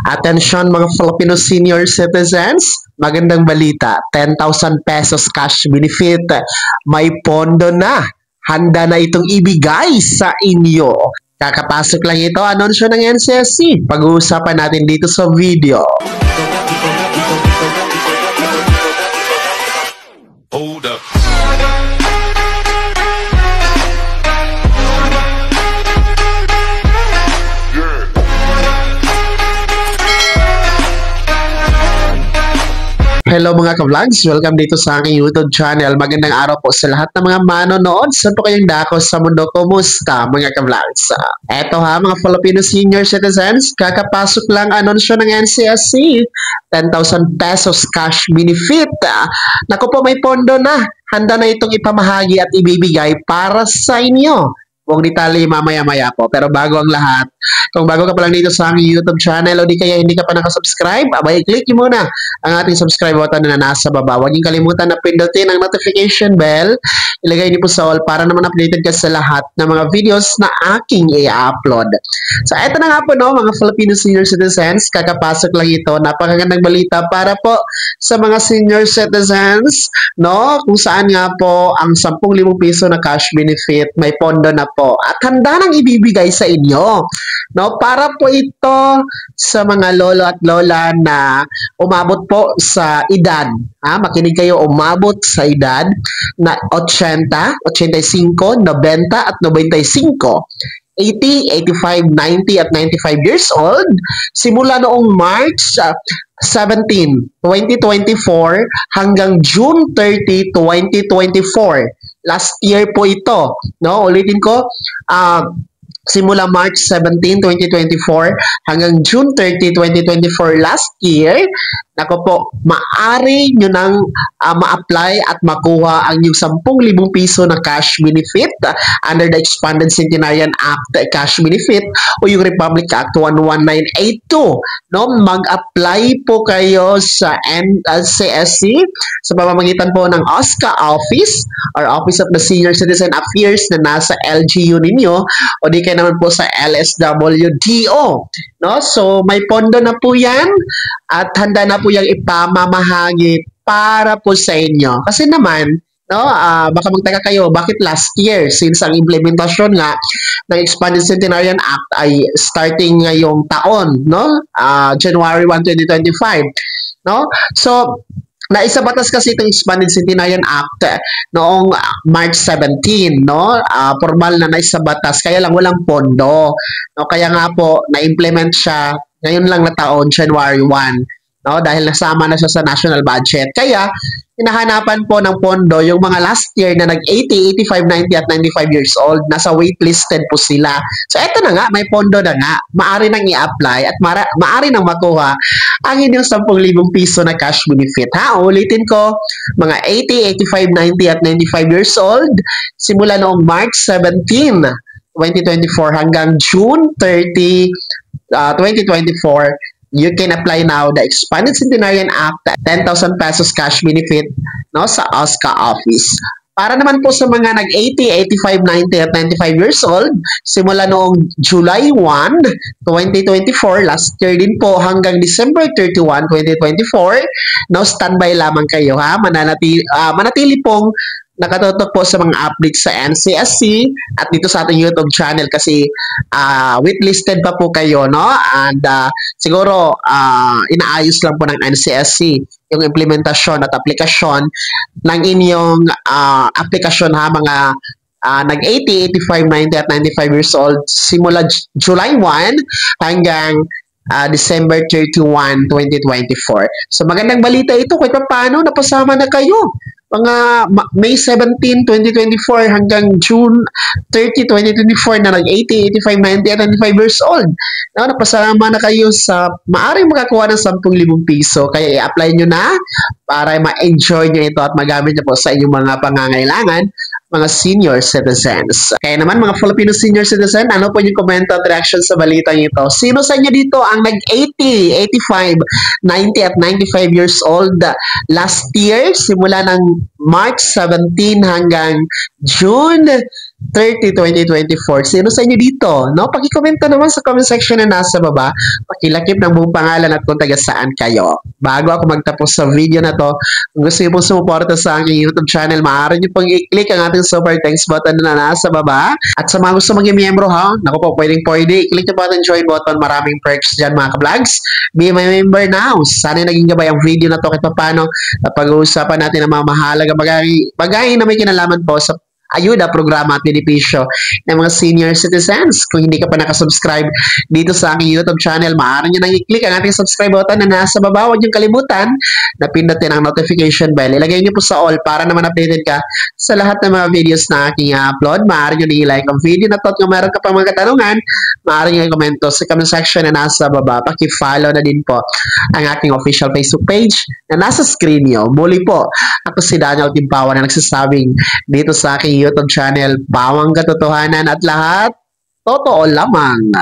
Atensyon mga Filipino senior citizens, magandang balita, 10,000 pesos cash benefit. May pondo na, handa na itong ibigay sa inyo. Kakapasok lang ito, anunsyo ng NCSC. Pag-uusapan natin dito sa video. Hold up. Hello mga ka-vlogs, welcome dito sa aking YouTube channel. Magandang araw po sa lahat ng mga manonood. Saan po kayong dako sa mundo? Kumusta mga ka-vlogs? Eto ha mga Filipino senior citizens, kakapasok lang anunsyo ng NCSC, 10,000 pesos cash benefit. Naku po, may pondo na. Handa na itong ipamahagi at ibibigay para sa inyo. Buong detalye mamaya-maya po. Pero bago ang lahat, kung bago ka pa lang dito sa aking YouTube channel o di kaya hindi ka pa nakasubscribe, abay, click nyo muna ang ating subscribe button na nasa baba. Huwag niyong kalimutan na pindutin ang notification bell. Ilagay niyo po sa all para naman updated ka sa lahat ng mga videos na aking i-upload. So, eto na nga po no, mga Filipino senior citizens, kakapasok lang ito. Napakagandang balita para po sa mga senior citizens, no? Kung saan nga po ang 10,000 piso na cash benefit, may pondo na po. At handa nang ibibigay sa inyo. No, para po ito sa mga lolo at lola na umabot po sa edad. Makinig kayo, umabot sa edad na 80, 85, 90 at 95. 80, 85, 90 at 95 years old simula noong March 17, 2024 hanggang June 30, 2024. Last year po ito. No, ulitin ko, simula March 17, 2024 hanggang June 30, 2024 last year, nako po, maaari nyo nang ma-apply at makuha ang yung 10,000 piso na cash benefit under the Expanded Centenarian Act cash benefit o yung Republic Act 11982. No, mag-apply po kayo sa NCSC sa pamamagitan po ng OSCA Office or Office of the Senior Citizen Affairs na nasa LGU ninyo o di kayo naman po sa LSWDO. No, so may pondo na po yan at handa na po yung ipamamahagi para po sa inyo. Kasi naman, no, baka magtaka kayo, bakit last year? Since ang implementasyon nga ng Expanded Centenarian Act ay starting ngayong taon, no? January 1, 2025. No? So, naisabatas kasi itong Expanded Centenarian Act noong March 17, no? Formal na naisabatas, kaya lang walang pondo. No? Kaya nga po, na-implement siya ngayon lang na taon, January 1. No, dahil nasama na siya sa national budget. Kaya, hinahanapan po ng pondo yung mga last year na nag-80, 85, 90 at 95 years old. Nasa waitlisted po sila. So, eto na nga, may pondo na nga. Maari nang i-apply at maari nang makuha ang inyong 10,000 piso na cash benefit. Ulitin ko, mga 80, 85, 90 at 95 years old, simula noong March 17, 2024 hanggang June 30, 2024, you can apply now the Expanded Centenarian Act 10,000 pesos cash benefit, no, sa OSCA office. Para naman po sa mga nag-80, 85, 90 at 95 years old, simula noong July 1, 2024, last year din po, hanggang December 31, 2024, no, standby lamang kayo ha, manatili pong nakatutok po sa mga updates sa NCSC at dito sa ating YouTube channel kasi witlisted pa po kayo, no? And siguro inaayos lang po ng NCSC yung implementasyon at aplikasyon ng inyong aplikasyon ha, mga nag-80, 85, 90 at 95 years old simula July 1 hanggang December 31, 2024. So magandang balita ito kahit paano napasama na kayo. Mga May 17, 2024 hanggang June 30, 2024 na nag-80, 85, 90 at 95 years old. No, napasama na kayo sa maaaring makakuha ng 10,000 piso. Kaya i-apply nyo na para ma-enjoy nyo ito at magamit nyo po sa inyong mga pangangailangan, mga senior citizens. Kaya naman mga Filipino senior citizen, ano po yung komento at reaction sa balitang ito? Sino sa inyo dito ang nag-80, 85, 90 at 95 years old last year simula ng March 17 hanggang June 30, 2024. Sino sa inyo dito? No? Pakikomenta naman sa comment section na nasa baba. Pakilakip ng buong pangalan at kung taga saan kayo. Bago ako magtapos sa video na to, kung gusto niyo pong sumuporta sa aking YouTube channel, maaari niyo pong i-click ang ating super thanks button na nasa baba. At sa mga gusto maging miyembro ha, naku po, pwede. I-click niyo po ang join button. Maraming perks dyan mga ka-vlogs. Be my member now. Sana naging gabay ang video na to kahit paano na pag-uusapan natin ang mga mahalaga bagay na may kinalaman po sa ayuda, programa at benepisyo ng mga senior citizens. Kung hindi ka pa nakasubscribe dito sa aking YouTube channel, maaari nyo nang i-click ang ating subscribe button na nasa baba. Huwag niyong kalimutan na pindutin ang notification bell. Ilagay niyo po sa all para naman updated ka sa lahat ng mga videos na aking upload. Maaari nyo i-like ang video na to. Kung meron ka pang mga katanungan, maaari nyo i-komento sa comment section na nasa baba. Paki-follow na din po ang aking official Facebook page na nasa screen nyo. Muli po, ako si Daniel Timpawan na nagsasabing dito sa aking YouTube channel, bawang katotohanan at lahat, totoo lamang.